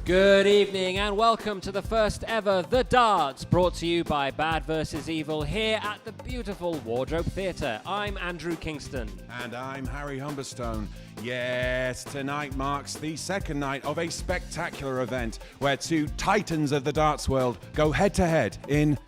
Good evening and welcome to the first ever The Darts, brought to you by Bad vs. Evil here at the beautiful Wardrobe Theatre. I'm Andrew Kingston. And I'm Harry Humberstone. Yes, tonight marks the second night of a spectacular event where two titans of the darts world go head-to-head in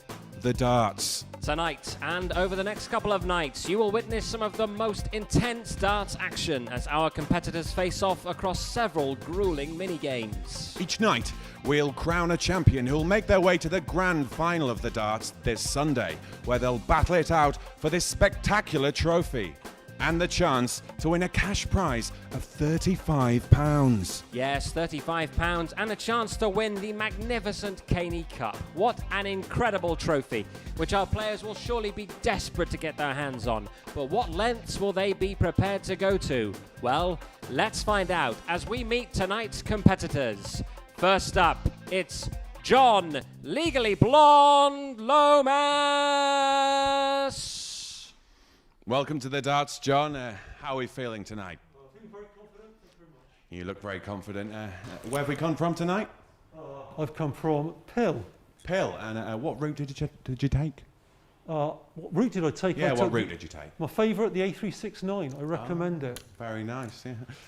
The Darts. Tonight and over the next couple of nights, you will witness some of the most intense darts action as our competitors face off across several grueling mini-games. Each night, we'll crown a champion who'll make their way to the grand final of the darts this Sunday, where they'll battle it out for this spectacular trophy and the chance to win a cash prize of £35. Yes, £35 and a chance to win the magnificent Caney Cup. What an incredible trophy, which our players will surely be desperate to get their hands on. But what lengths will they be prepared to go to? Well, let's find out as we meet tonight's competitors. First up, it's John, Legally Blonde Lomas. Welcome to the darts, John. How are we feeling tonight? Well, I feel very confident. Thank you very much. You look very confident. Where have we come from tonight? I've come from Pill. Pill. And what route did you take? What route did I take? Yeah, I what took route did you take? My favourite, the A369. I recommend it. Very nice.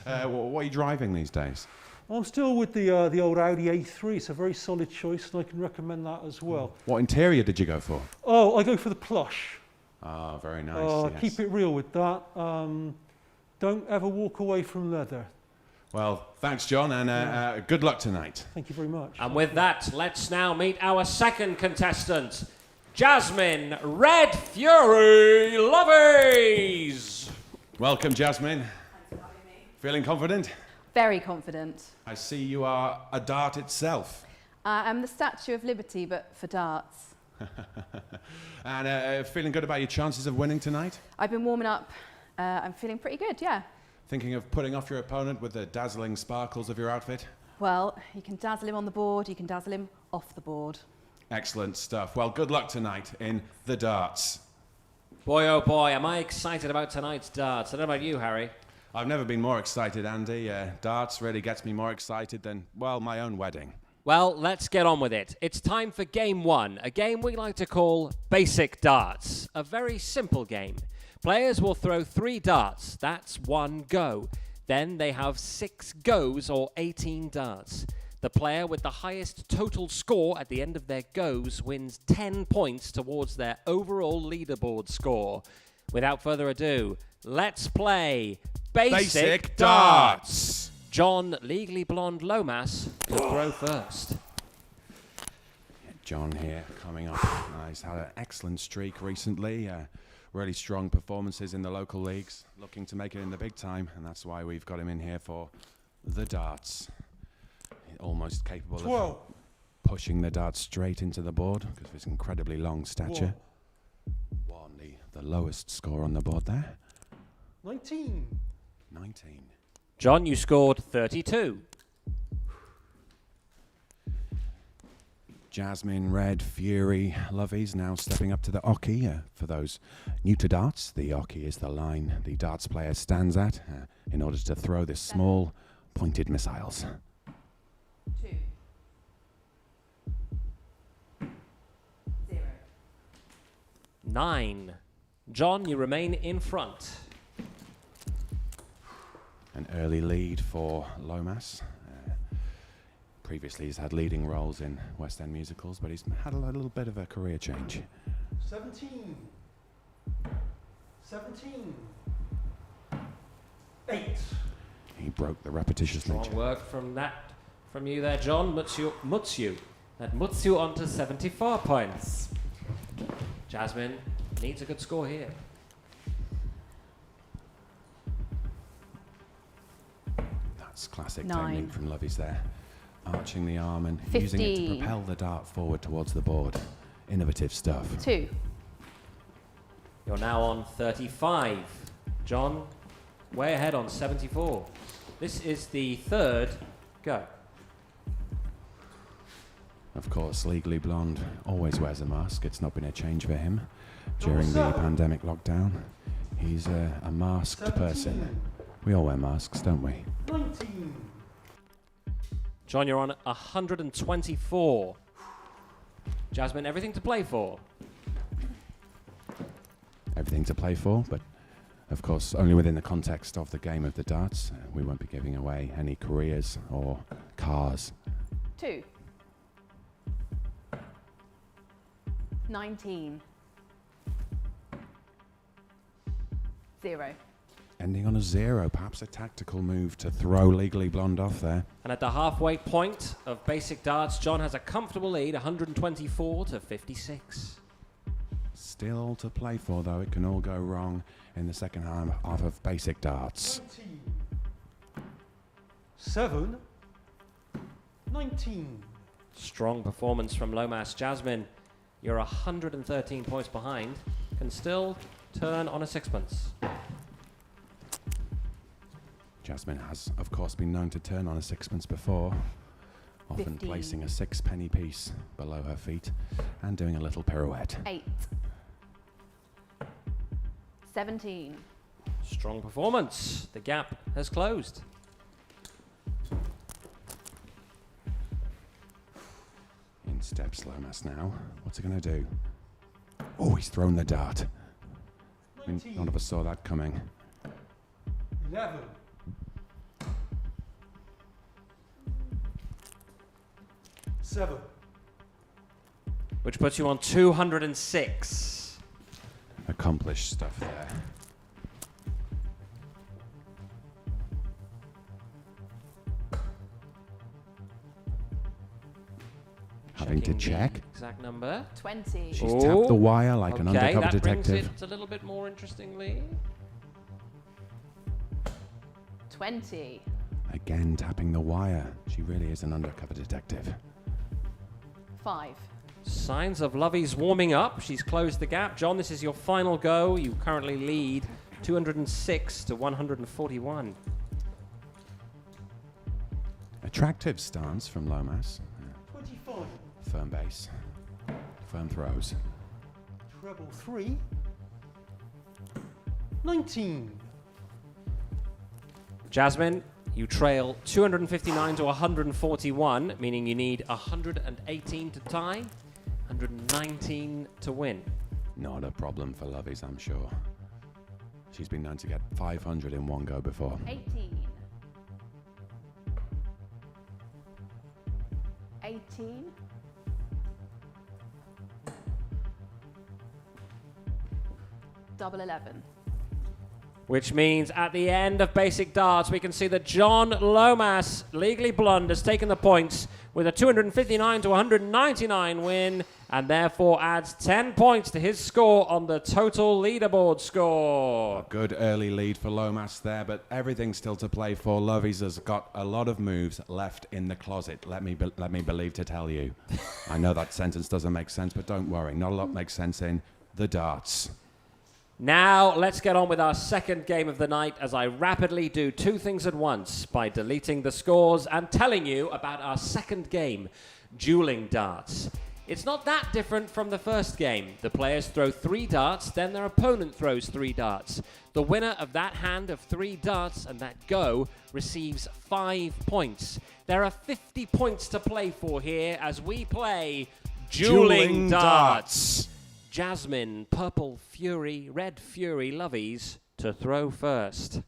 Yeah. What are you driving these days? I'm still with the old Audi A3. It's a very solid choice, and I can recommend that as well. What interior did you go for? Oh, I go for the plush. Ah, very nice. Yes. Keep it real with that. Don't ever walk away from leather. Well, thanks, John, and good luck tonight. Thank you very much. And with that, let's now meet our second contestant, Jasmine, Red Fury Loveys. Welcome, Jasmine. Thanks for having me. Feeling confident? Very confident. I see you are a dart itself. I'm the Statue of Liberty, but for darts. And feeling good about your chances of winning tonight? I've been warming up. I'm feeling pretty good, yeah. Thinking of putting off your opponent with the dazzling sparkles of your outfit? Well, you can dazzle him on the board, you can dazzle him off the board. Excellent stuff. Well, good luck tonight in the darts. Boy, oh boy, am I excited about tonight's darts. I don't know about you, Harry. I've never been more excited, Andy. Darts really gets me more excited than, well, my own wedding. Well, let's get on with it. It's time for Game 1, a game we like to call Basic Darts. A very simple game. Players will throw 3 darts. That's 1 go. Then they have 6 goes or 18 darts. The player with the highest total score at the end of their goes wins 10 points towards their overall leaderboard score. Without further ado, let's play Basic Darts. John, Legally Blonde Lomas, will throw first. John here, coming up. He's had an excellent streak recently. Really strong performances in the local leagues. Looking to make it in the big time, and that's why we've got him in here for the darts. Almost capable 12. of pushing the darts straight into the board because of his incredibly long stature. 1, the lowest score on the board there. 19. 19. John, you scored 32. Jasmine, Red, Fury, Loveys now stepping up to the oche. For those new to darts, the oche is the line the darts player stands at in order to throw the small, pointed missiles. 2. 0. 9. John, you remain in front. An early lead for Lomas. Previously, he's had leading roles in West End musicals, but he's had a little bit of a career change. 17. 17. 8. He broke the repetitious Strong nature. work from you there, John. Mutsu. That muts you onto 74 points. Jasmine needs a good score here. That's classic 9. technique from Loveys there. Arching the arm and 15. using it to propel the dart forward towards the board. Innovative stuff. 2. You're now on 35. John, way ahead on 74. This is the 3rd go. Of course, Legally Blonde always wears a mask. It's not been a change for him during the pandemic lockdown. He's a masked person. We all wear masks, don't we? 19. John, you're on 124. Jasmine, everything to play for. Everything to play for, but of course only within the context of the game of the darts. We won't be giving away any careers or cars. 2. 19. 0. Ending on a 0, perhaps a tactical move to throw Legally Blonde off there. And at the halfway point of basic darts, John has a comfortable lead, 124 to 56. Still to play for, though. It can all go wrong in the second half of basic darts. 19. 7. 19. Strong performance from Lomas. Jasmine, you're 113 points behind. Can still turn on a sixpence. Jasmine has, of course, been known to turn on a sixpence before, often 15. placing a 6-penny piece below her feet and doing a little pirouette. 8. 17. Strong performance. The gap has closed. In steps Lomas now. What's he going to do? Oh, he's thrown the dart. I mean, none of us saw that coming. 11. 7. Which puts you on 206. Accomplished stuff there. Having to Checking the check. exact number. 20. She's Oh, tapped the wire like an okay, undercover that brings detective. it a little bit more interestingly. 20. Again, tapping the wire. She really is an undercover detective. 5. Signs of Loveys warming up. She's closed the gap. John, this is your final go. You currently lead 206 to 141. Attractive stance from Lomas. 25. Firm base. Firm throws. Treble 3. 19. Jasmine, you trail 259 to 141, meaning you need 118 to tie, 119 to win. Not a problem for Loveys, I'm sure. She's been known to get 500 in one go before. 18. 18. Double 11. Which means at the end of basic darts, we can see that John Lomas, Legally Blonde, has taken the points with a 259 to 199 win, and therefore adds 10 points to his score on the total leaderboard score. A good early lead for Lomas there, but everything's still to play for. Loveys has got a lot of moves left in the closet. Let me believe to tell you. I know that sentence doesn't make sense, but don't worry. Not a lot makes sense in the darts. Now, let's get on with our second game of the night as I rapidly do two things at once by deleting the scores and telling you about our second game, dueling darts. It's not that different from the first game. The players throw 3 darts, then their opponent throws 3 darts. The winner of that hand of 3 darts and that go receives 5 points. There are 50 points to play for here as we play dueling darts. Jasmine, Purple Fury, Red Fury, Loveys to throw first.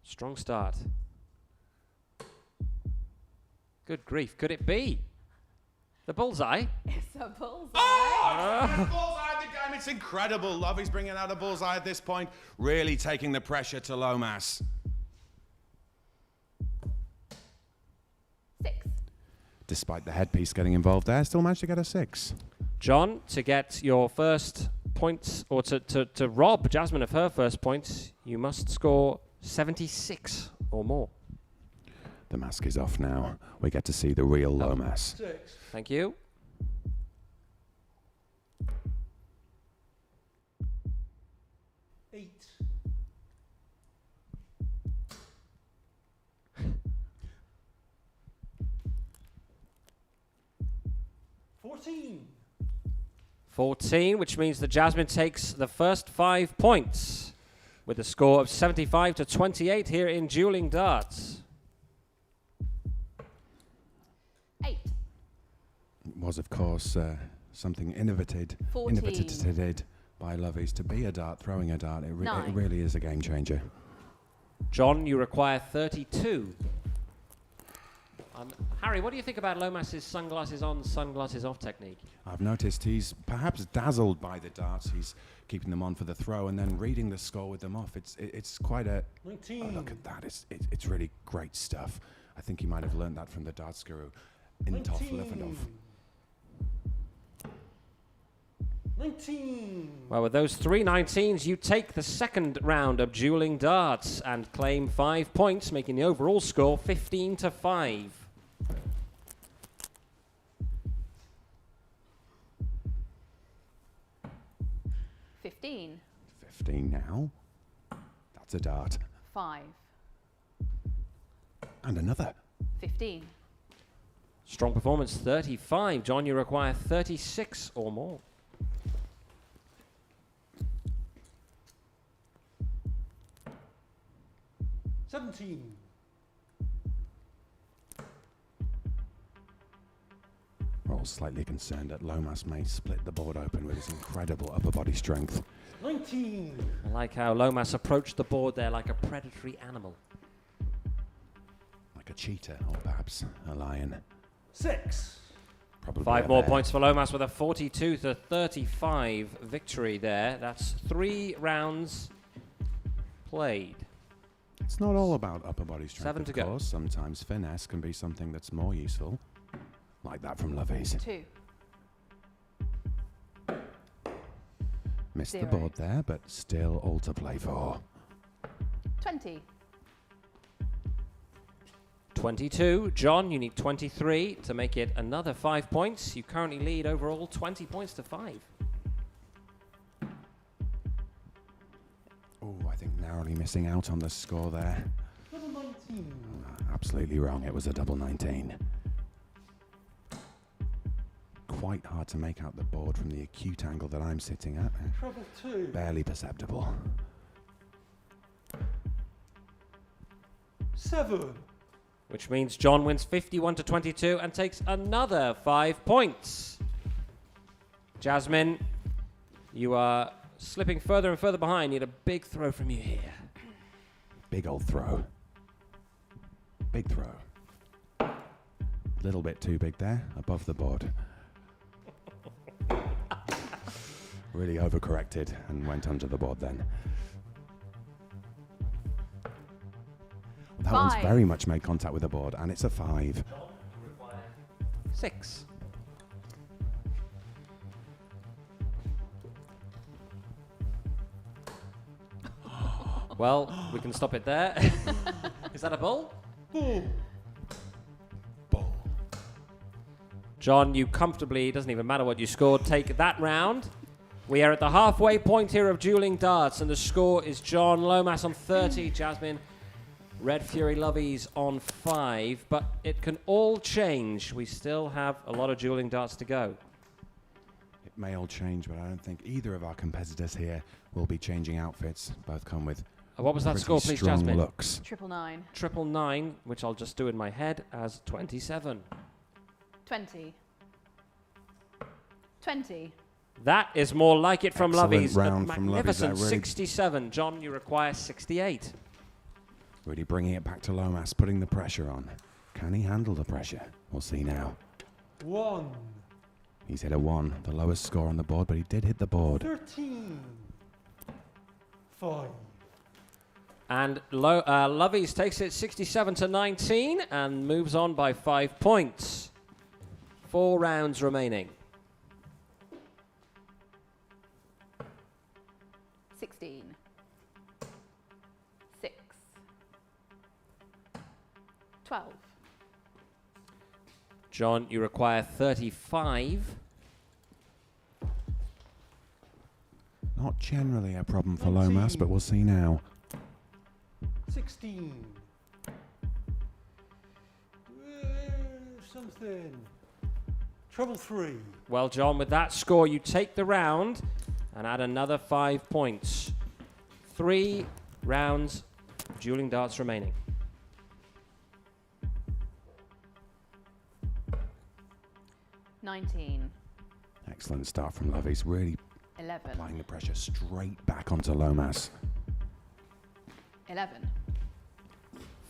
Strong start. Good grief, could it be? The bullseye? It's a bullseye. Oh, bullseye at the game. It's incredible. Loveys bringing out a bullseye at this point, really taking the pressure to Lomas. 6. Despite the headpiece getting involved there, still managed to get a 6. John, to get your first points, or to rob Jasmine of her first points, you must score 76 or more. The mask is off now. We get to see the real Lomas. 6. Thank you. Eight. 14. 14, which means that Jasmine takes the first 5 points with a score of 75 to 28 here in dueling darts. 8. It was, of course, something innovated 14. by Loveys to be a dart, throwing a dart. It 9. really is a game changer. John, you require 32. Harry, what do you think about Lomas's sunglasses on, sunglasses off technique? I've noticed he's perhaps dazzled by the darts. He's keeping them on for the throw and then reading the score with them off. It's quite a... 19. Oh, look at that. It's really great stuff. I think he might have learned that from the darts guru, Intov 19. 19. Well, with those 3 19s, you take the second round of dueling darts and claim 5 points, making the overall score 15 to 5. $15. 15 now. That's a dart. 5. And another. 15. Strong performance, 35. John, you require 36 or more. $17. We're all slightly concerned that Lomas may split the board open with his incredible upper body strength. 19. I like how Lomas approached the board there like a predatory animal. Like a cheetah, or perhaps a lion. 6. Probably 5 a more bear. points for Lomas with a 42 to 35 victory there. That's 3 rounds played. It's not all about upper body strength, 7 to of go. course. Sometimes finesse can be something that's more useful. Like that from Loveys. 2. Missed 0. the board there, but still all to play for. 20. 22. John, you need 23 to make it another 5 points. You currently lead overall 20 points to 5. Oh, I think narrowly missing out on the score there. Double 19. Absolutely wrong. It was a double 19. Quite hard to make out the board from the acute angle that I'm sitting at. Treble 2. Barely perceptible. 7. Which means John wins 51 to 22 and takes another 5 points. Jasmine, you are slipping further and further behind. Need a big throw from you here. Big old throw. Big throw. Little bit too big there, above the board. Really overcorrected and went under the board then. That one's 5. very much made contact with the board, and it's a 5. 6. Well, we can stop it there. Is that a bull? Bull. Bull. John, you comfortably, doesn't even matter what you scored, take that round. We are at the halfway point here of dueling darts, and the score is John Lomas on 30, Jasmine Red Fury Loveys on 5, but it can all change. We still have a lot of dueling darts to go. It may all change, but I don't think either of our competitors here will be changing outfits. Both come with What was that pretty score, please, strong Jasmine? looks. 999. 999, which I'll just do in my head as 27. 20. 20. That is more like it from Excellent Loveys. round A from Loveys magnificent there, really. 67. John, you require 68. Really bringing it back to Lomas, putting the pressure on. Can he handle the pressure? We'll see now. 1. He's hit a 1, the lowest score on the board, but he did hit the board. 13. 5. And Loveys takes it 67 to 19 and moves on by 5 points. 4 rounds remaining. 16. 6. 12. John, you require 35. Not generally a problem for Lomas, but we'll see now. 16. Something. Treble 3. Well, John, with that score, you take the round and add another 5 points. 3 rounds, dueling darts remaining. $19. Excellent start from Loveys, really $11. applying the pressure straight back onto Lomas. $11.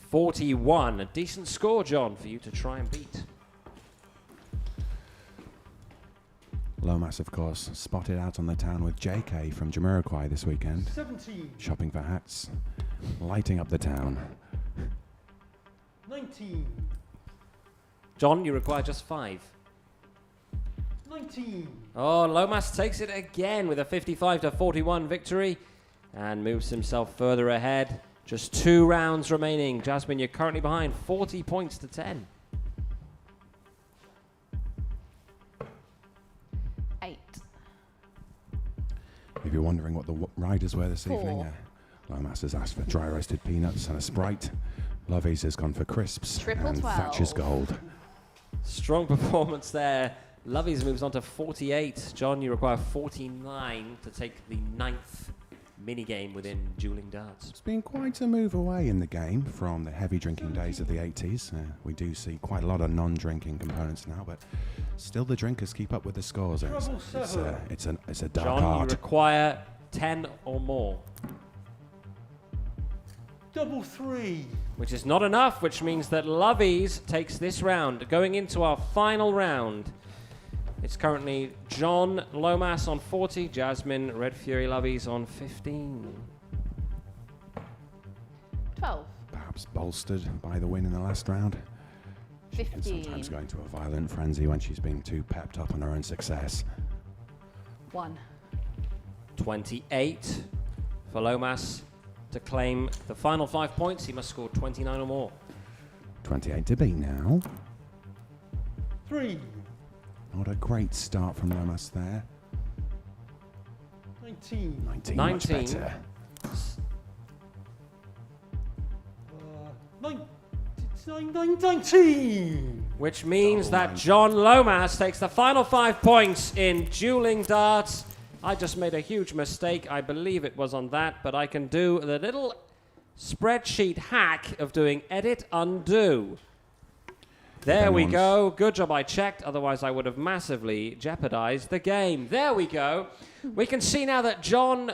41. A decent score, John, for you to try and beat. Lomas, of course, spotted out on the town with JK from Jamiroquai this weekend, 17. shopping for hats, lighting up the town. 19. John, you require just 5. 19. Oh, Lomas takes it again with a 55-41 victory and moves himself further ahead. Just 2 rounds remaining. Jasmine, you're currently behind 40 points to 10. 8. If you're wondering what the riders were this 4. evening, Lomas has asked for dry roasted peanuts and a Sprite. Loveys has gone for crisps Triple and 12. Thatcher's Gold. Strong performance there. Loveys moves on to 48. John, you require 49 to take the 9th mini-game within dueling darts. It's been quite a move away in the game from the heavy drinking days of the 80s. We do see quite a lot of non-drinking components now, but still the drinkers keep up with the scores. It's a dark John, art. you require 10 or more. Double 3. Which is not enough, which means that Loveys takes this round. Going into our final round, it's currently John Lomas on 40, Jasmine Red Fury Loveys on 15. 12. Perhaps bolstered by the win in the last round. She can 15. sometimes go into a violent frenzy when she's been too pepped up on her own success. 1. 28 for Lomas to claim the final 5 points. He must score 29 or more. 28 to beat now. 3. Not a great start from Lomas there. 19. 19, 19. much better. 19. Which means Oh, that man. John Lomas takes the final 5 points in dueling darts. I just made a huge mistake. I believe it was on that, but I can do the little spreadsheet hack of doing edit undo. There we go. Good job I checked. Otherwise, I would have massively jeopardized the game. There we go. We can see now that John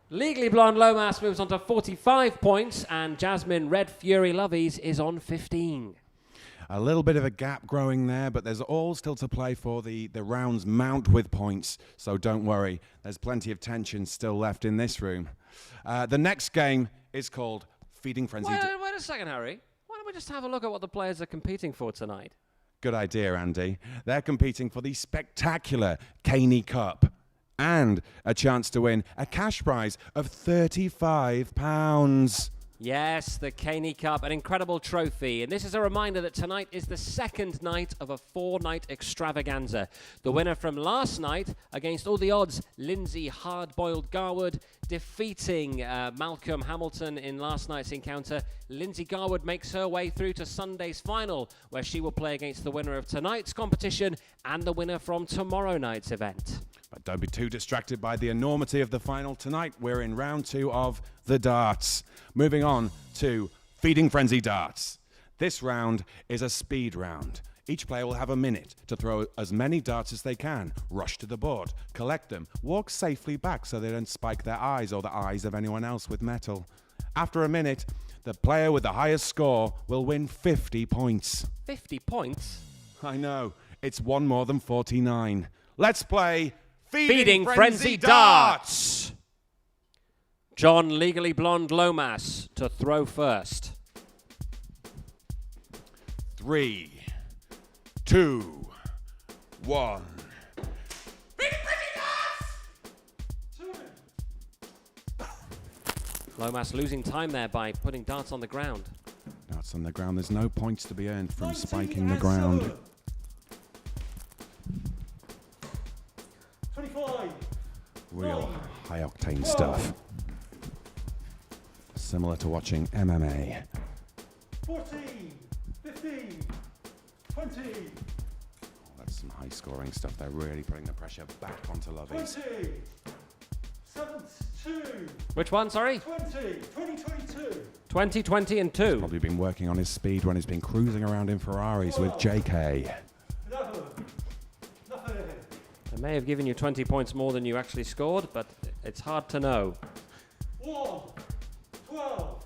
Legally Blonde Lomas moves on to 45 points, and Jasmine Red Fury Loveys is on 15. A little bit of a gap growing there, but there's all still to play for. The rounds mount with points, so don't worry. There's plenty of tension still left in this room. The next game is called Feeding Frenzy. Wait a second, Harry. Why don't we just have a look at what the players are competing for tonight? Good idea, Andy. They're competing for the spectacular Caney Cup and a chance to win a cash prize of £35. Yes, the Caney Cup, an incredible trophy. And this is a reminder that tonight is the second night of a 4-night extravaganza. The winner from last night, against all the odds, Lindsay Hard-Boiled Garwood, defeating Malcolm Hamilton in last night's encounter. Lindsay Garwood makes her way through to Sunday's final, where she will play against the winner of tonight's competition and the winner from tomorrow night's event. But don't be too distracted by the enormity of the final tonight. We're in round 2 of the darts. Moving on to Feeding Frenzy Darts. This round is a speed round. Each player will have a minute to throw as many darts as they can, rush to the board, collect them, walk safely back so they don't spike their eyes or the eyes of anyone else with metal. After a minute, the player with the highest score will win 50 points. 50 points? I know, it's one more than 49. Let's play Feeding Frenzy Darts. John Legally Blonde Lomas to throw first. 3, 2, 1. Lomas losing time there by putting darts on the ground. Darts on the ground. There's no points to be earned from spiking the ground. 25. Real high-octane stuff. Similar to watching MMA. 14. 15. 20. That's Some high-scoring stuff. They're really putting the pressure back onto Loveys. 20, 72, Which one, sorry? 2022. 2020 and 2. Probably been working on his speed when he's been cruising around in Ferraris with JK. 11, nothing. I may have given you 20 points more than you actually scored, but it's hard to know. 1, 12,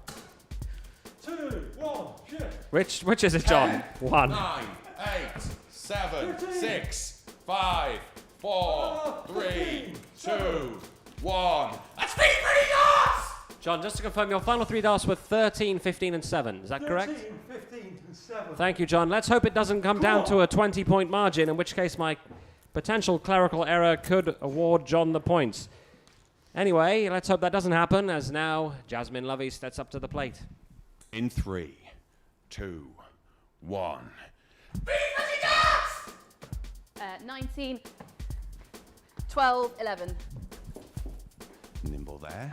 2, 1, shift. Which is it, John? 1. 9, 8, 7, 6, 5, 4, 3, 2, 1. That's 3 pretty darts! John, just to confirm, your final 3 darts were 13, 15 and 7. Is that correct? 13, 15 and 7. Thank you, John. Let's hope it doesn't come down to a 20-point margin, in which case my potential clerical error could award John the points. Anyway, let's hope that doesn't happen, as now Jasmine Loveys steps up to the plate. In 3, 2, 1. 19, 12, 11. Nimble there.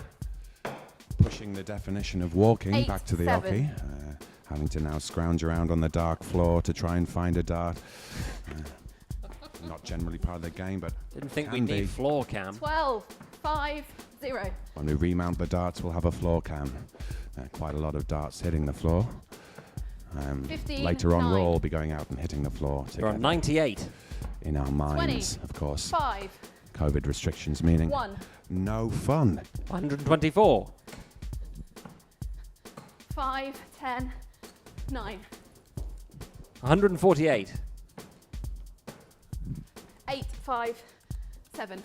Pushing the definition of walking 8, back to the 7. oche. Having to now scrounge around on the dark floor to try and find a dart. Not generally part of the game, but Didn't think can we'd need be. floor cam. 12, 5, 0. When we remount the darts, we'll have a floor cam. Quite a lot of darts hitting the floor. 15, Later on, 9. we'll all be going out and hitting the floor You're on together. 98. In our minds, 20, of course. 5, COVID restrictions meaning 1, no fun. 124. 5, 10, 9, 148. 8, 5, 7,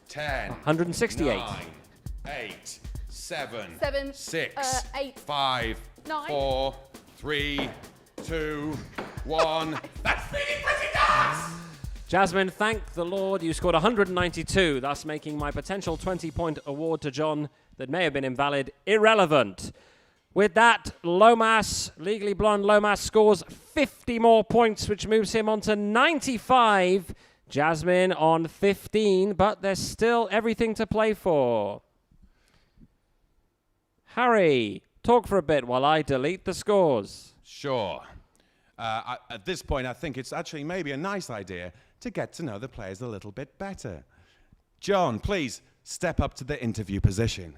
10, 168. 8, 7, 7, 6, 8, 5, 9. 4, 3, 2, 1. That's really pretty darts! Jasmine, thank the Lord you scored 192, thus making my potential 20-point award to John that may have been invalid irrelevant. With that, Lomas, Legally Blonde Lomas, scores 50 more points, which moves him on to 95. Jasmine on 15, but there's still everything to play for. Harry, talk for a bit while I delete the scores. Sure. At this point, I think it's actually maybe a nice idea to get to know the players a little bit better. John, please step up to the interview position.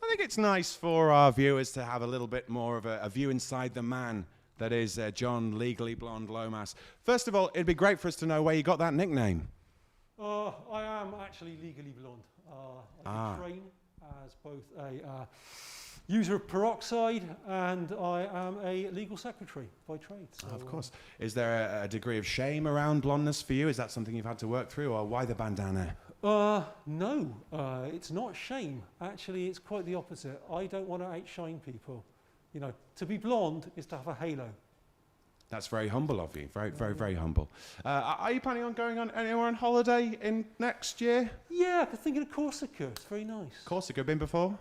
I think it's nice for our viewers to have a little bit more of a view inside the man that is John Legally Blonde Lomas. First of all, it'd be great for us to know where you got that nickname. I am actually legally blonde. I train as both a user of peroxide and I am a legal secretary by trade. So, Of course. Is there a degree of shame around blondness for you? Is that something you've had to work through, or why the bandana? No, it's not shame. Actually, it's quite the opposite. I don't want to outshine people. You know, to be blonde is to have a halo. That's very humble of you. Very, very, very humble. Are you planning on going on anywhere on holiday in next year? Yeah, I'm thinking of Corsica. It's very nice. Corsica, been before?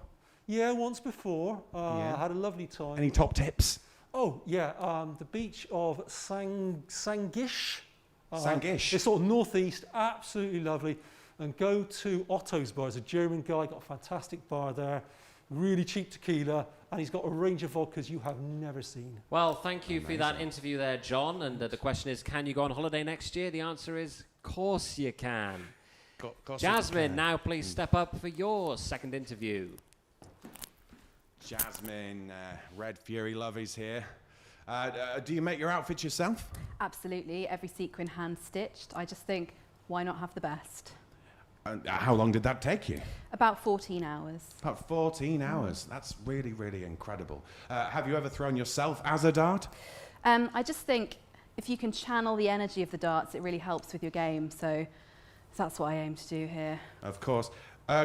Yeah, once before. I had a lovely time. Any top tips? Oh, yeah, the beach of Sangish. Sangish. It's sort of northeast, absolutely lovely. And go to Otto's bar. He's a German guy, got a fantastic bar there. Really cheap tequila, and he's got a range of vodkas you have never seen. Well, thank you for that interview there, John. And the question is, can you go on holiday next year? The answer is, course you can. Jasmine, now please step up for your second interview. Jasmine, Red Fury Loveys here. Do you make your outfits yourself? Absolutely, every sequin hand-stitched. I just think, why not have the best? How long did that take you? About 14 hours. About 14 hours. That's really, really incredible. Have you ever thrown yourself as a dart? I just think if you can channel the energy of the darts, it really helps with your game. So that's what I aim to do here. Of course.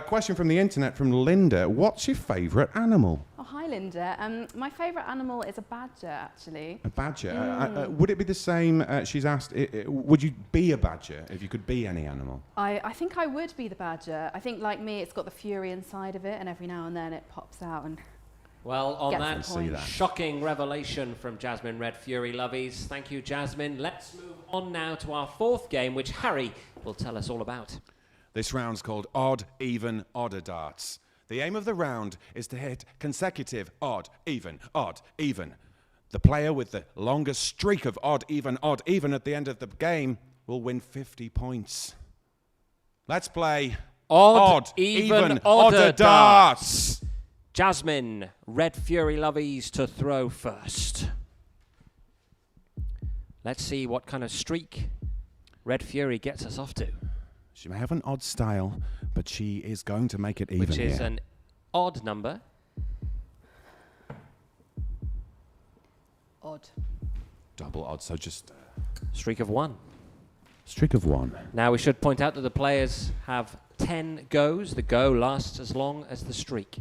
Question from the internet from Linda. What's your favourite animal? Oh, hi, Linda. My favourite animal is a badger, actually. A badger. Would it be the same? She's asked, would you be a badger if you could be any animal? I think I would be the badger. I think, like me, it's got the fury inside of it, and every now and then it pops out and Well, on gets the that point. shocking revelation from Jasmine Red Fury Loveys, thank you, Jasmine. Let's move on now to our fourth game, which Harry will tell us all about. This round's called Odd, Even, Odder Darts. The aim of the round is to hit consecutive odd, even, odd, even. The player with the longest streak of odd, even at the end of the game will win 50 points. Let's play Odd, even, odder darts. Jasmine, Red Fury Loveys to throw first. Let's see what kind of streak Red Fury gets us off to. She may have an odd style, but she is going to make it even Which is here. an odd number. Odd. Double odd, so just Streak of 1. streak of 1. Now we should point out that the players have 10 goes. The go lasts as long as the streak.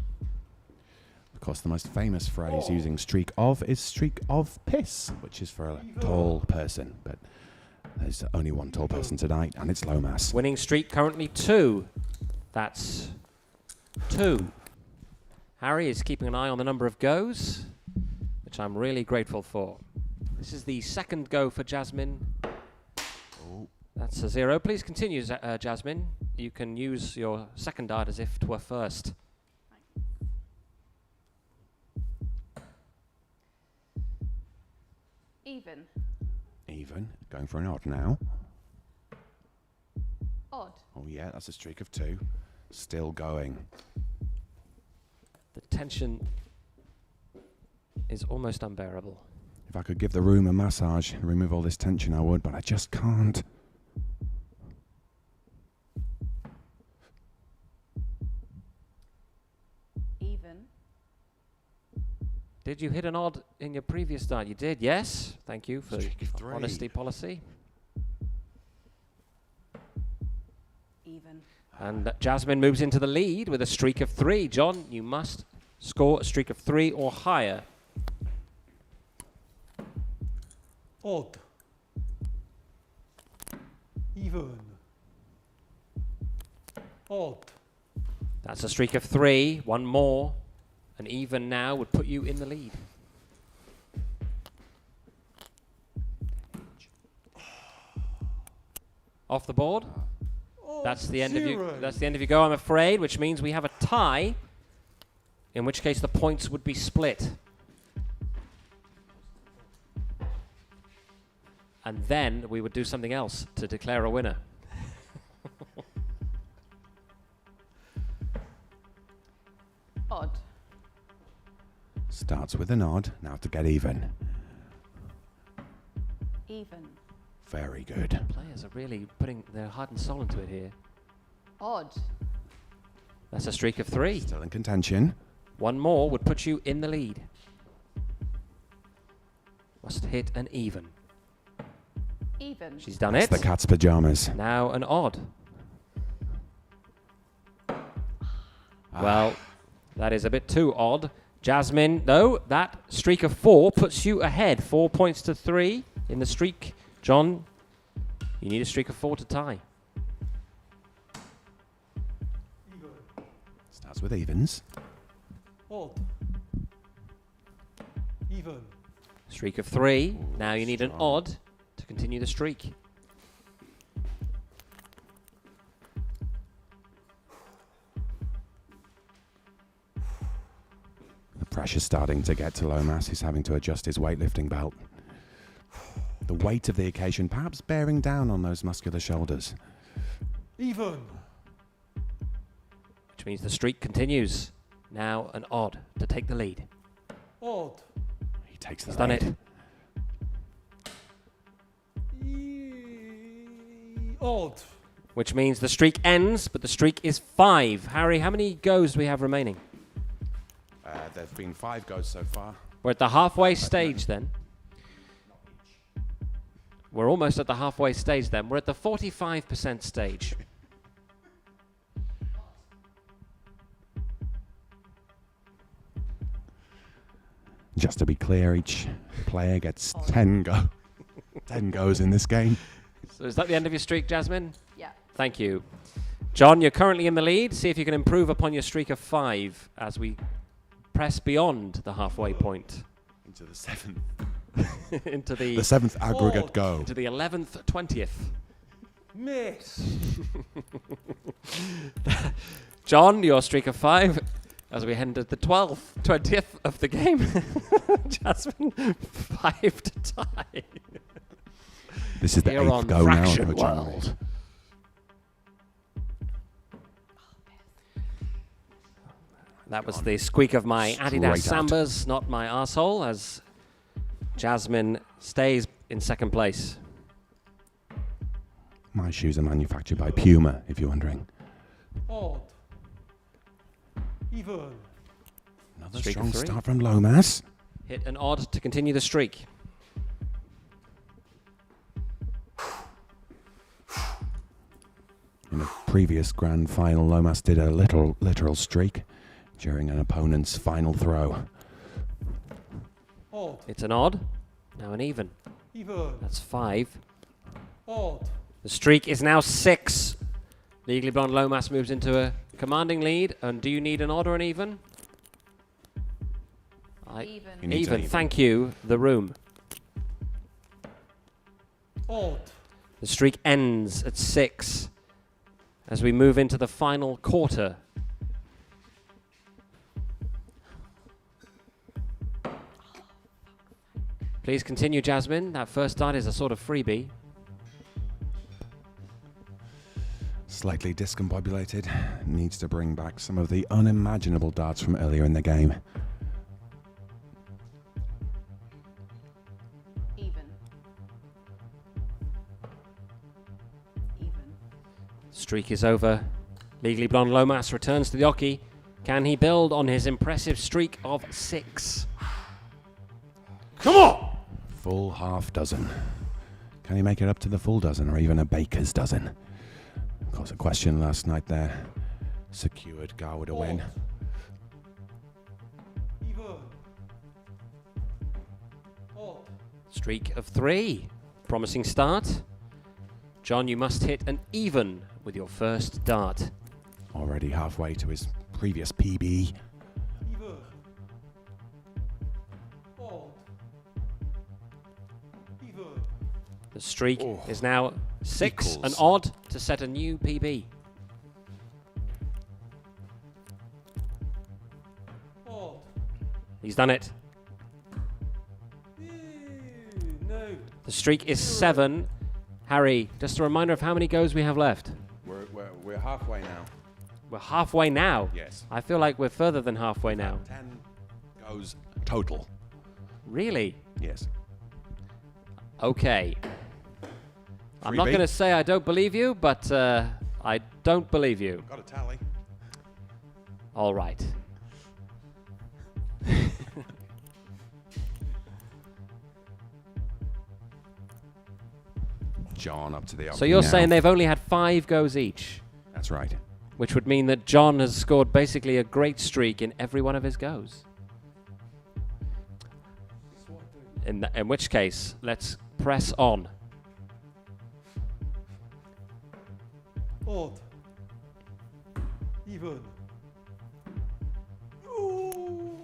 Of course, the most famous phrase using streak of is streak of piss, which is for a tall person. But there's only one tall person tonight, and it's Lomas. Winning streak currently 2. That's 2. Harry is keeping an eye on the number of goes, which I'm really grateful for. This is the second go for Jasmine. That's a 0. Please continue, Jasmine. You can use your second dart as if 'twere first. Even. Even. Going for an odd now. Odd. Oh, yeah, that's a streak of 2. Still going. The tension is almost unbearable. If I could give the room a massage and remove all this tension, I would, but I just can't. Even. Did you hit an odd in your previous dart? You did, yes. Thank you for Streak of 3. honesty policy. Even. And Jasmine moves into the lead with a streak of 3. John, you must score a streak of 3 or higher. Odd. Even. Odd. That's a streak of 3. One more. An even now would put you in the lead. Off the board. Odd. That's the end of you. 0. That's the end of your go, I'm afraid, which means we have a tie. In which case the points would be split. And then we would do something else to declare a winner. Odd. Starts with an odd, now to get even. Even. Very good. Players are really putting their heart and soul into it here. Odd. That's a streak of 3. Still in contention. One more would put you in the lead. Must hit an even. Even. She's done It's it. the cat's pajamas. Now an odd. Well, that is a bit too odd. Jasmine, though, that streak of 4 puts you ahead. 4 points to 3 in the streak. John, you need a streak of 4 to tie. Even. Starts with evens. Odd. Even. Streak of 3. Ooh, Now you need an strong. odd to continue the streak. The pressure's starting to get to Lomas. He's having to adjust his weightlifting belt. The weight of the occasion perhaps bearing down on those muscular shoulders. Even. Which means the streak continues. Now an odd to take the lead. Odd. He takes the He's done lead. it. Odd. Which means the streak ends, but the streak is 5. Harry, how many goes do we have remaining? There have been 5 goes so far. We're at the halfway stage then. We're almost at the halfway stage then. We're at the 45% stage. Just to be clear, each player gets 10 goes in this game. So is that the end of your streak, Jasmine? Yeah. Thank you. John, you're currently in the lead. See if you can improve upon your streak of 5 as we press beyond the halfway point. Into the 7th. into The the 7th aggregate go. into the 11th, 20th. Miss. John, your streak of 5 As we head into the 20th of the game. Jasmine, 5 to tie. This is the Here 8th on go now. Fraction Coach World. Arnold. That was the squeak of my Adidas Straight out. Sambas, not my arsehole, as Jasmine stays in second place. My shoes are manufactured by Puma, if you're wondering. Odd. Even. Another Streak of strong 3. start from Lomas. Hit an odd to continue the streak. In a previous grand final, Lomas did a literal streak during an opponent's final throw. Odd. It's an odd, now an even. Even. That's 5. Odd. The streak is now 6. Legally Blonde Lomas moves into a commanding lead. And do you need an odd or an even? Even. You need to Even, thank you, the room. Odd. The streak ends at 6 as we move into the final quarter. Please continue, Jasmine. That first start is a sort of freebie. Slightly discombobulated. Needs to bring back some of the unimaginable darts from earlier in the game. Even. Even. Streak is over. Legally Blonde Lomas returns to the Oki. Can he build on his impressive streak of 6? Come on! Full half dozen. Can he make it up to the full dozen or even a baker's dozen? Of course, a question last night there. Secured Garwood a win. Even. Odd. Streak of 3. Promising start. John, you must hit an even with your first dart. Already halfway to his previous PB. Even. Odd. Even. The streak is now 6, Equals. an odd to set a new PB. Odd. He's done it. No. The streak is 7. Harry, just a reminder of how many goes we have left. We're halfway now. We're halfway now. Yes. I feel like we're further than halfway now. 10 goes total. Really? Yes. Okay. I'm not Freebie. going to say I don't believe you, but I don't believe you. Got a tally. All right. John up to the So you're now. saying they've only had 5 goes each, That's right. which would mean that John has scored basically a great streak in every one of his goes. In which case, let's press on. Odd. Even. Ooh.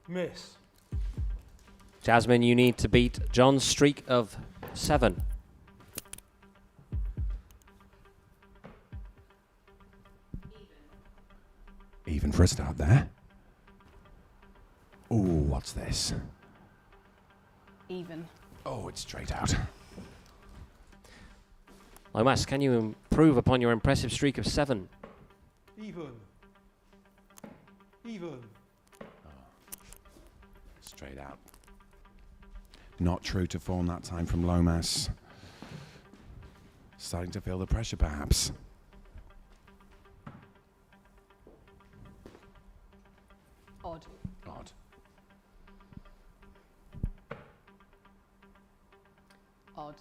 Miss. Jasmine, you need to beat John's streak of 7. Even for a start there. Ooh, what's this? Even. Oh, it's straight out. Lomas, can you improve upon your impressive streak of 7? Even. Even. Straight out. Not true to form that time from Lomas. Starting to feel the pressure, perhaps. Odd. Odd. Odd.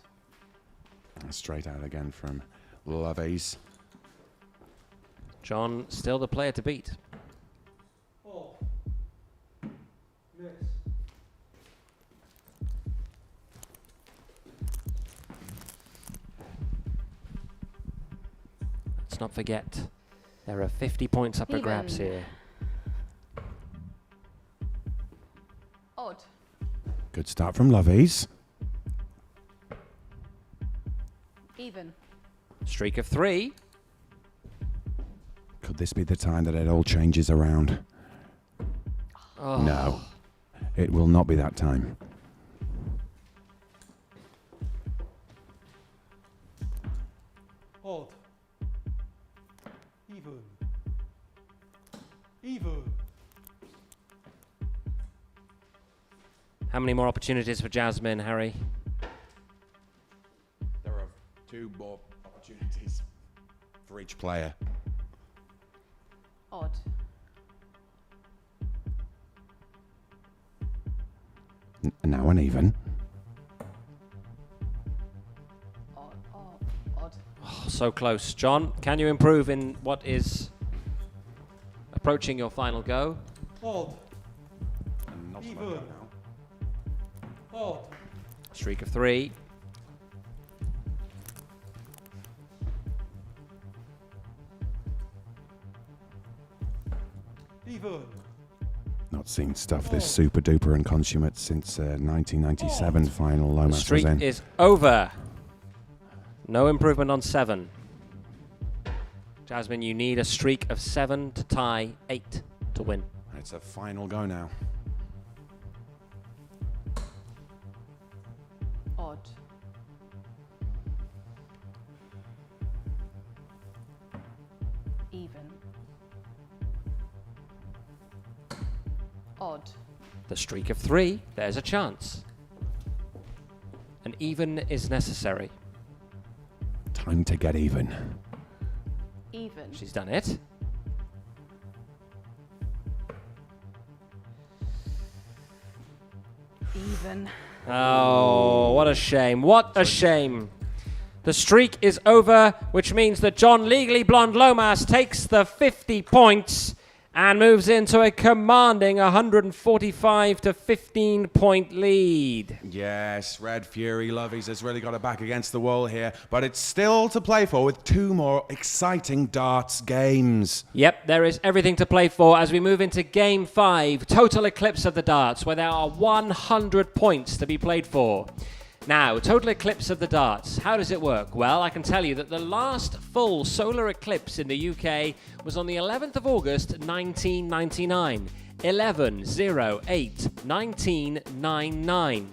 Straight out again from Loveys. John, still the player to beat. Odd. Miss. Let's not forget, there are 50 points up for grabs Even. here. Odd. Good start from Loveys. Even. Streak of 3. Could Could this be the time that it all changes around? Oh. No, it will not be that time. Odd. Even. Even. How many more opportunities for Jasmine, Harry? There are 2 more opportunities for each player. Odd. Now an even. Odd. Oh, so close. John, can you improve in what is approaching your final go? Odd. And not Even. so much now. Odd. Streak of 3. Even. Not seen stuff this super duper and consummate since 1997 final Lomas was Streak in. is over. No improvement on 7. Jasmine, you need a streak of 7 to tie 8 to win. It's a final go now. Odd. Even. Odd. The streak of 3, there's a chance. An even is necessary. Time to get even. Even. She's done it. Even. Oh, what a shame. What a shame. The streak is over, which means that John Legally Blonde Lomas takes the 50 points and moves into a commanding 145 to 15 point lead. Yes, Red Fury Loveys has really got it back against the wall here, but it's still to play for with 2 more exciting darts games. Yep, there is everything to play for as we move into Game 5, Total Eclipse of the Darts, where there are 100 points to be played for. Now, Total Eclipse of the Darts, how does it work? Well, I can tell you that the last full solar eclipse in the UK was on the 11th of August 1999. 11/08/1999.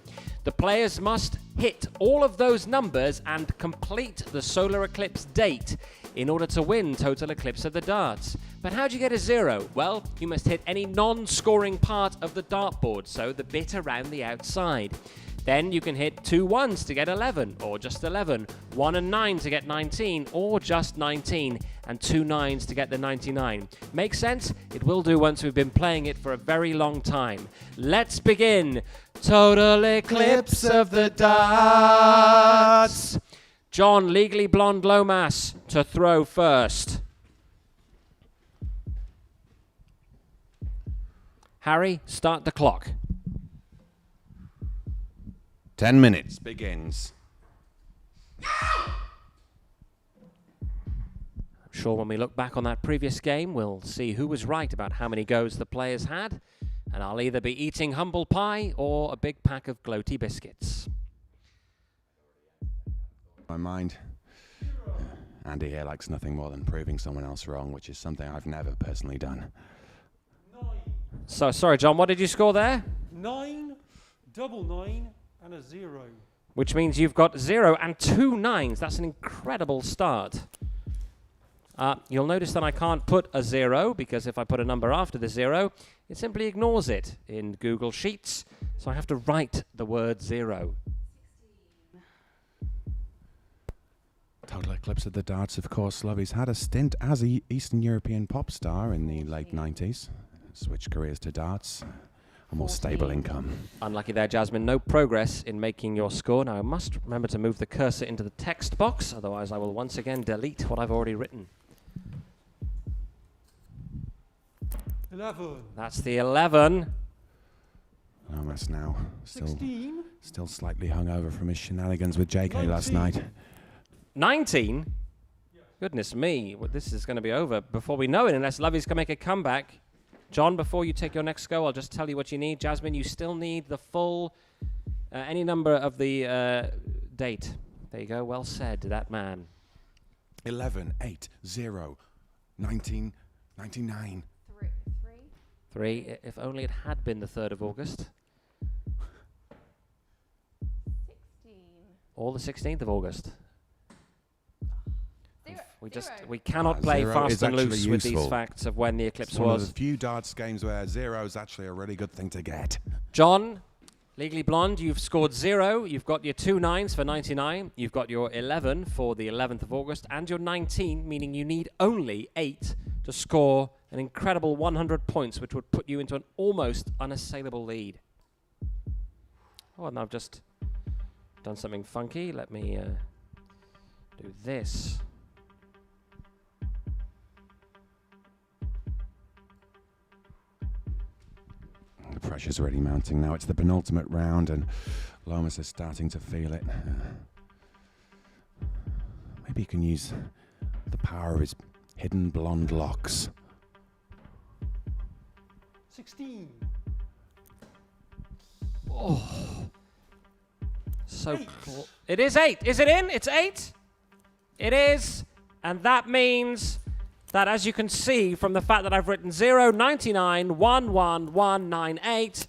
The players must hit all of those numbers and complete the solar eclipse date in order to win Total Eclipse of the Darts. But how do you get a 0? Well, you must hit any non-scoring part of the dartboard, so the bit around the outside. Then you can hit 2 1s to get 11, or just 11, 1 and 9 to get 19, or just 19, and 2 9s to get the 99. Make sense? It will do once we've been playing it for a very long time. Let's begin. Total Eclipse of the Darts. John Legally Blonde Lomas to throw first. Harry, start the clock. 10 minutes begins. I'm sure when we look back on that previous game, we'll see who was right about how many goes the players had, and I'll either be eating humble pie or a big pack of gloaty biscuits. My mind. Andy here likes nothing more than proving someone else wrong, which is something I've never personally done. 9. So, sorry, John, what did you score there? 9, double 9, and a 0. Which means you've got 0 and 2 9s. That's an incredible start. You'll notice that I can't put a 0 because if I put a number after the 0, it simply ignores it in Google Sheets. So I have to write the word 0. Total Eclipse of the Darts, of course. Loveys had a stint as an Eastern European pop star in the late 90s. Switched careers to darts. A more stable income. Unlucky there, Jasmine. No progress in making your score. Now, I must remember to move the cursor into the text box, otherwise I will once again delete what I've already written. 11. That's the 11. Lomas now. 16. Still slightly hungover from his shenanigans with JK last 19. night. 19? Goodness me, well, this is going to be over before we know it, unless Loveys can make a comeback. John, before you take your next go, I'll just tell you what you need. Jasmine, you still need the full, any number of the date. There you go, well said, that man. 11, 8, 0, 19, 99. Three. If only it had been the 3rd of August. 16. Or the 16th of August. Zero. We cannot play zero fast is and actually loose with these useful. facts of when the eclipse It's one of was. the few darts games where 0 is actually a really good thing to get. John, Legally Blonde, you've scored 0. You've got your 2 9s for 99. You've got your 11 for the 11th of August. And your 19, meaning you need only 8 to score an incredible 100 points, which would put you into an almost unassailable lead. Oh, and I've just done something funky. Let me do this. The pressure's already mounting now. It's the penultimate round, and Lomas is starting to feel it. Maybe he can use the power of his hidden blonde locks. 16. So 8. it is 8. Is it in? It's 8. It is. And that means that, as you can see from the fact that I've written 0, 99, 1, 1, 1, 9, 8,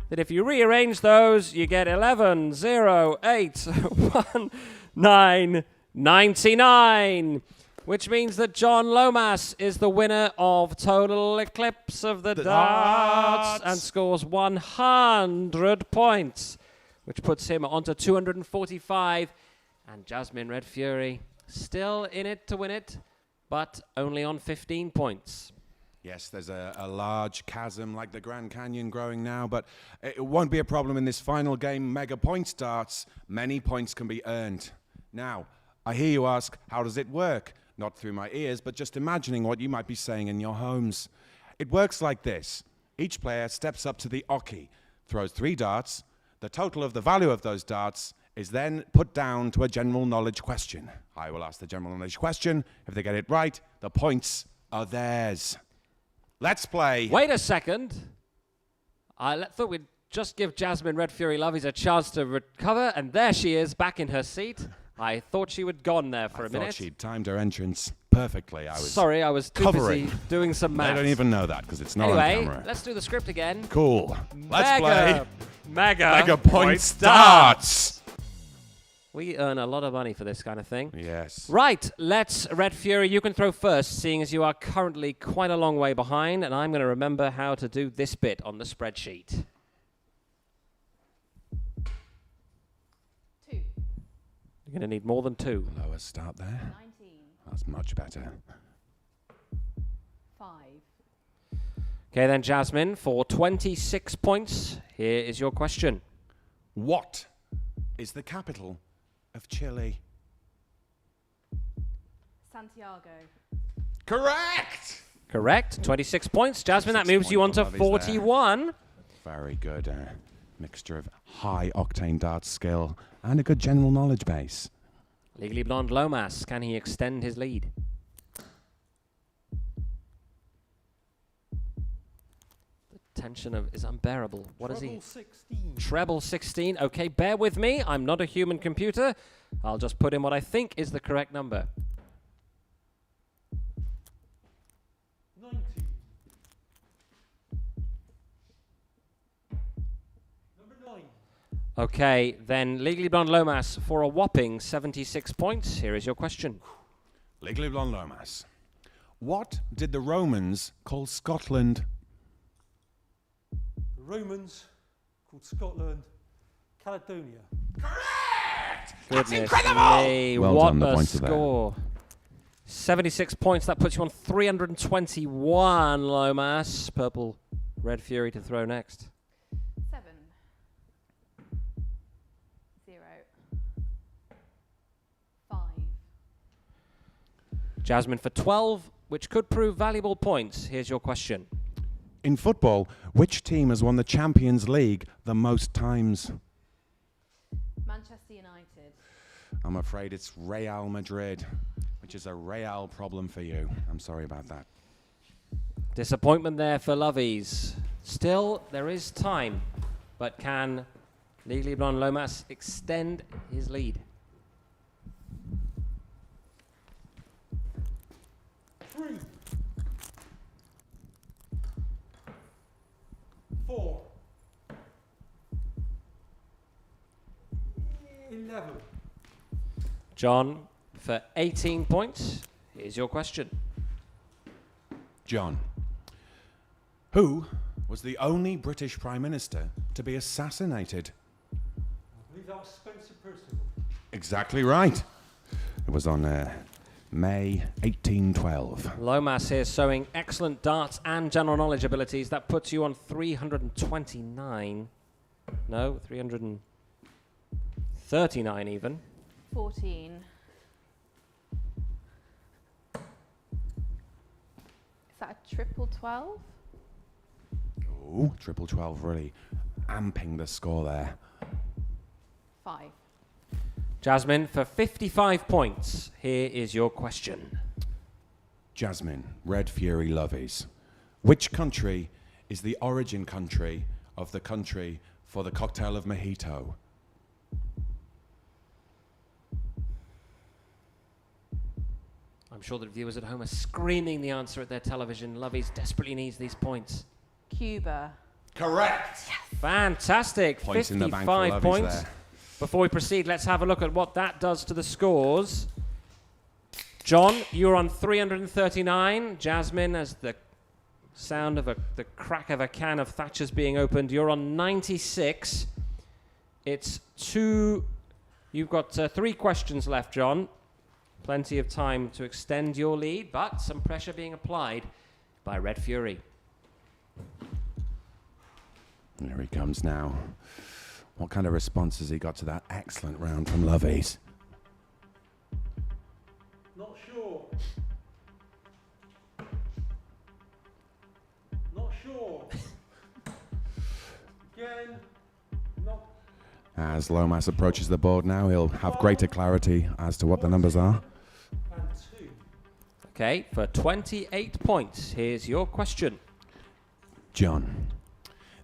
that if you rearrange those, you get 11, 0, 8, 1, 9, 99. Which means that John Lomas is the winner of Total Eclipse of the Darts and scores 100 points, which puts him onto 245. And Jasmine Red Fury still in it to win it, but only on 15 points. Yes, there's a large chasm like the Grand Canyon growing now, but it won't be a problem in this final game. Mega points darts, many points can be earned. Now, I hear you ask, how does it work? Not through my ears, but just imagining what you might be saying in your homes. It works like this. Each player steps up to the oki, throws 3 darts. The total of the value of those darts is then put down to a general knowledge question. I will ask the general knowledge question. If they get it right, the points are theirs. Let's play. Wait a second. I thought we'd just give Jasmine Red Fury Loveys a chance to recover, and there she is, back in her seat. I thought she would gone there for a minute. I thought she'd timed her entrance perfectly. Sorry, I was too covering. busy doing some maths. They don't even know that because it's not on Anyway, camera. let's do the script again. Cool. Let's play Mega points darts. We earn a lot of money for this kind of thing. Yes. Right, let's, Red Fury, you can throw first, seeing as you are currently quite a long way behind, and I'm going to remember how to do this bit on the spreadsheet. 2. You're going to need more than 2. Lower start there. 19. That's much better. 5. Okay then, Jasmine, for 26 points, here is your question. What is the capital of Chile? Santiago. Correct! Correct, 26 points. Jasmine, that moves you on to 41. Very good. Mixture of high octane dart skill and a good general knowledge base. Legally Blonde Lomas, can he extend his lead? The tension is unbearable. What is he? Treble 16. Treble 16. Okay, bear with me. I'm not a human computer. I'll just put in what I think is the correct number. 90. Number 9. Okay, then Legally Blonde Lomas for a whopping 76 points. Here is your question. Legally Blonde Lomas. What did the Romans call Scotland? The Romans called Scotland Caledonia. Correct! Goodness incredible! me, Well what done, the a points are there. score. 76 points, that puts you on 321, Lomas. Purple Red Fury to throw next. 7. 0. 5. Jasmine for 12, which could prove valuable points. Here's your question. In football, which team has won the Champions League the most times? Manchester United. I'm afraid it's Real Madrid, which is a Real problem for you. I'm sorry about that. Disappointment there for Loveys. Still, there is time, but can Legally Blonde Lomas extend his lead? 3. 11. John, for 18 points, here's your question. John, who was the only British Prime Minister to be assassinated? I believe that was Spencer Percival. Exactly right. It was on May 1812. Lomas here showing excellent darts and general knowledge abilities. That puts you on 329. No, 339 even. 14. Is that a triple 12? Ooh, triple 12 really amping the score there. 5. Jasmine, for 55 points, here is your question. Jasmine, Red Fury Loveys. Which country is the origin country of the country for the cocktail of mojito? I'm sure that viewers at home are screaming the answer at their television. Loveys desperately needs these points. Cuba. Correct. Fantastic. Points in the bank for 55 Loveys points. there. Before we proceed, let's have a look at what that does to the scores. John, you're on 339. Jasmine, as the sound of the crack of a can of Thatcher's being opened, you're on 96. It's 2. You've got 3 questions left, John. Plenty of time to extend your lead, but some pressure being applied by Red Fury. There he comes now. What kind of response has he got to that excellent round from Loveys? Not sure. Not sure. Again, not. As Lomas approaches the board now, he'll have greater clarity as to what the numbers are. And 2. Okay, for 28 points, here's your question. John,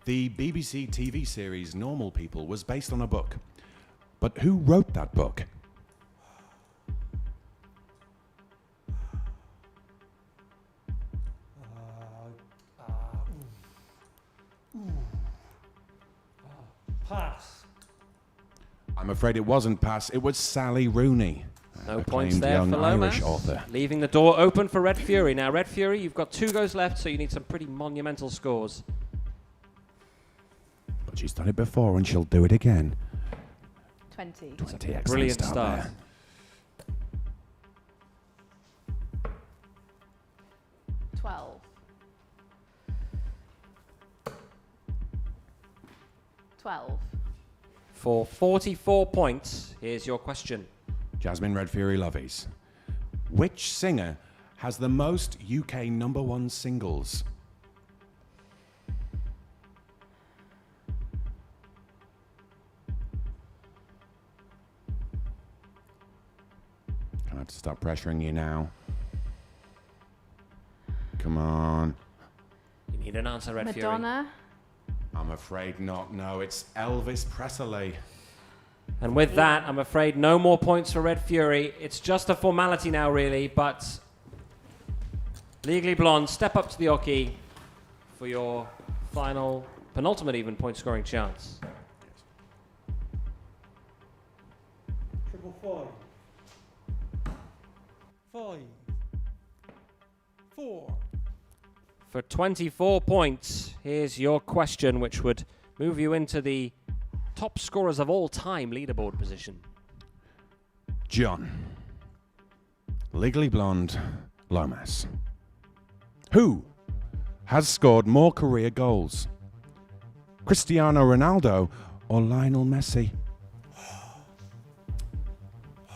the BBC TV series Normal People was based on a book. But who wrote that book? Pass. I'm afraid it wasn't Pass, it was Sally Rooney. No points acclaimed there young for Lomas. Irish author. Leaving the door open for Red Fury. Now, Red Fury, you've got 2 goes left, so you need some pretty monumental scores. But she's done it before and she'll do it again. 20. 20, excellent Brilliant start. there. $12. 12. For 44 points, here's your question. Jasmine, Red Fury Loveys. Which singer has the most UK #1 singles? Gonna have to stop pressuring you now. Come on. You need an answer, Red Fury. Madonna. I'm afraid not. No, it's Elvis Presley. And with that, I'm afraid no more points for Red Fury. It's just a formality now, really, but Legally Blonde, step up to the oche for your final, penultimate even, point-scoring chance. Triple 5. 5. 4. For 24 points, here's your question, which would move you into the top scorers of all time leaderboard position. John. Legally Blonde, Lomas. Who has scored more career goals? Cristiano Ronaldo or Lionel Messi? I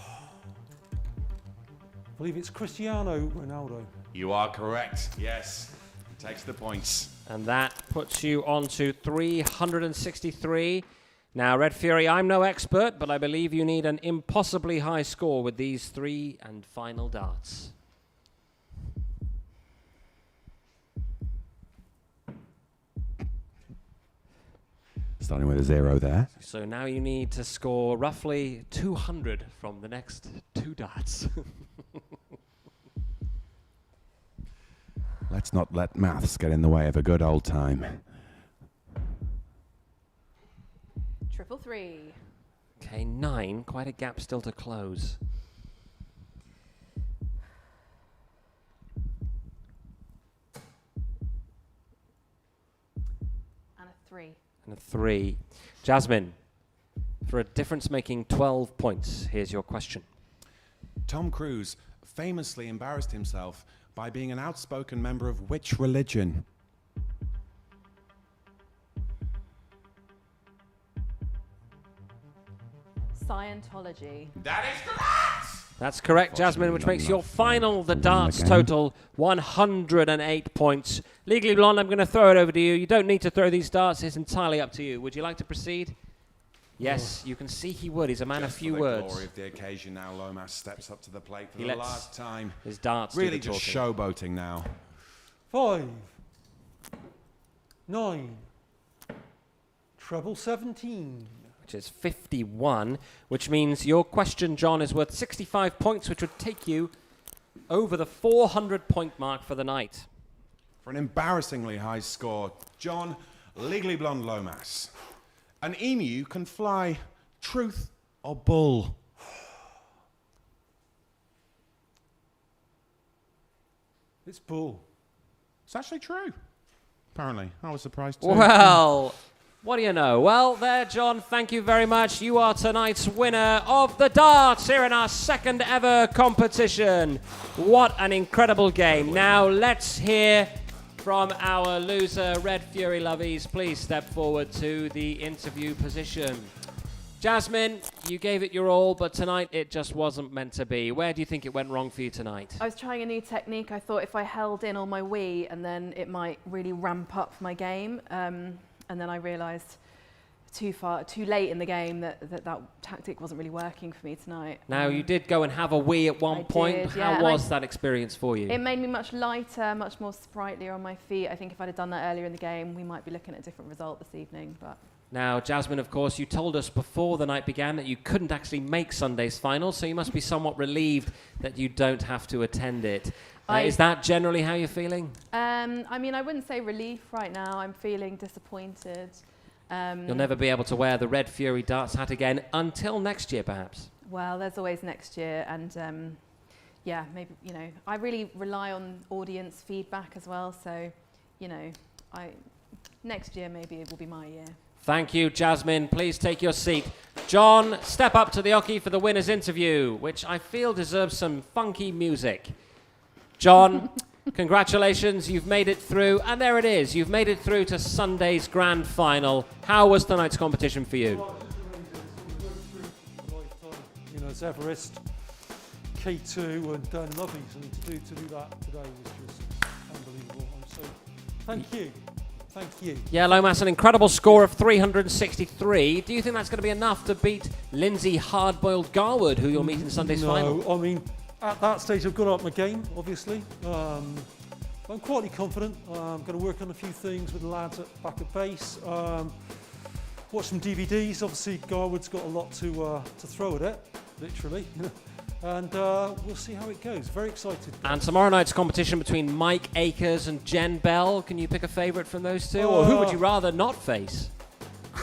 believe it's Cristiano Ronaldo. You are correct, yes. He takes the points. And that puts you on to 363. Now, Red Fury, I'm no expert, but I believe you need an impossibly high score with these 3 and final darts. Starting with a 0 there. So now you need to score roughly 200 from the next 2 darts. Let's not let maths get in the way of a good old time. Triple 3. Okay, 9. Quite a gap still to close. And a 3. And a 3. Jasmine, for a difference-making 12 points, here's your question. Tom Cruise famously embarrassed himself by being an outspoken member of which religion? Scientology. That is correct! That's correct, Jasmine, which makes your final, the darts total, 108 points. Legally Blonde, I'm going to throw it over to you. You don't need to throw these darts. It's entirely up to you. Would you like to proceed? Yes, you can see he would. He's a man of few words. For the glory of the occasion now, Lomas steps up to the plate for He the lets last time. his darts Really do the just talking. showboating now. 5, 9, treble 17. Which is 51, which means your question, John, is worth 65 points, which would take you over the 400-point mark for the night. For an embarrassingly high score, John, Legally Blonde Lomas. An emu can fly, truth or bull? It's bull. It's actually true. Apparently. I was surprised too. Well, what do you know? Well, there, John, thank you very much. You are tonight's winner of the darts here in our second ever competition. What an incredible game. Now, let's hear from our loser, Red Fury Loveys. Please step forward to the interview position. Jasmine, you gave it your all, but tonight it just wasn't meant to be. Where do you think it went wrong for you tonight? I was trying a new technique. I thought if I held in on my Wii, and then it might really ramp up my game. And then I realised too late in the game that tactic wasn't really working for me tonight. Now, you did go and have a Wii at one point. Did, yeah, How was that experience for you? It made me much lighter, much more sprightlier on my feet. I think if I'd have done that earlier in the game, we might be looking at a different result this evening. But Now, Jasmine, of course, you told us before the night began that you couldn't actually make Sunday's final, so you must be somewhat relieved that you don't have to attend it. Is that generally how you're feeling? I mean, I wouldn't say relief right now. I'm feeling disappointed. You'll never be able to wear the Red Fury darts hat again until next year, perhaps. Well, there's always next year, and yeah, maybe, you know, I really rely on audience feedback as well. So, you know, next year maybe it will be my year. Thank you, Jasmine. Please take your seat. John, step up to the hockey for the winner's interview, which I feel deserves some funky music. John, congratulations, you've made it through, and there it is. You've made it through to Sunday's grand final. How was tonight's competition for you? You know, it's Everest, K2 and Loveys, and to do that today was just unbelievable. Thank you. Thank you. Yeah, Lomas, an incredible score of 363. Do you think that's going to be enough to beat Lindsay Hardboiled Garwood, who you'll meet in Sunday's final? No, I mean, at that stage I've got up my game, obviously. I'm quietly confident. I'm going to work on a few things with the lads back at base. Watch some DVDs. Obviously, Garwood's got a lot to throw at it, literally. And we'll see how it goes. Very excited. And tomorrow night's competition between Mike Akers and Jen Bell. Can you pick a favourite from those two? Or who would you rather not face?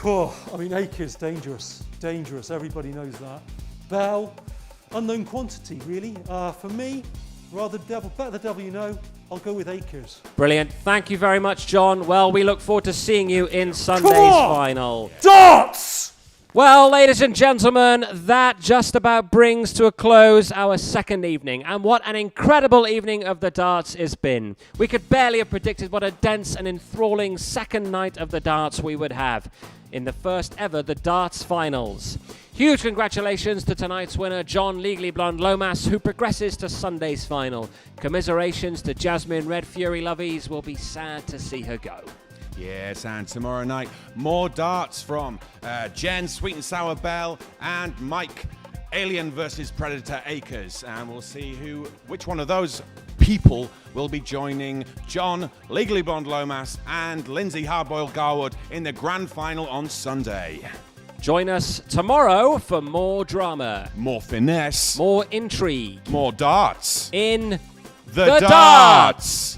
I mean, Akers, dangerous. Dangerous. Everybody knows that. Bell, unknown quantity, really. For me, rather better the devil you know, I'll go with Akers. Brilliant. Thank you very much, John. Well, we look forward to seeing you in Sunday's final. Darts! Well, ladies and gentlemen, that just about brings to a close our second evening. And what an incredible evening of the darts it's been. We could barely have predicted what a dense and enthralling second night of the darts we would have in the first ever The Darts Finals. Huge congratulations to tonight's winner, John Legally Blonde Lomas, who progresses to Sunday's final. Commiserations to Jasmine Red Fury Loveys. Will be sad to see her go. Yes, and tomorrow night, more darts from Jen Sweet and Sour Bell and Mike Alien versus Predator Akers. And we'll see which one of those people will be joining John Legally Blonde Lomas and Lindsay Hardboiled Garwood in the grand final on Sunday. Join us tomorrow for more drama, more finesse, more intrigue, more darts in the darts.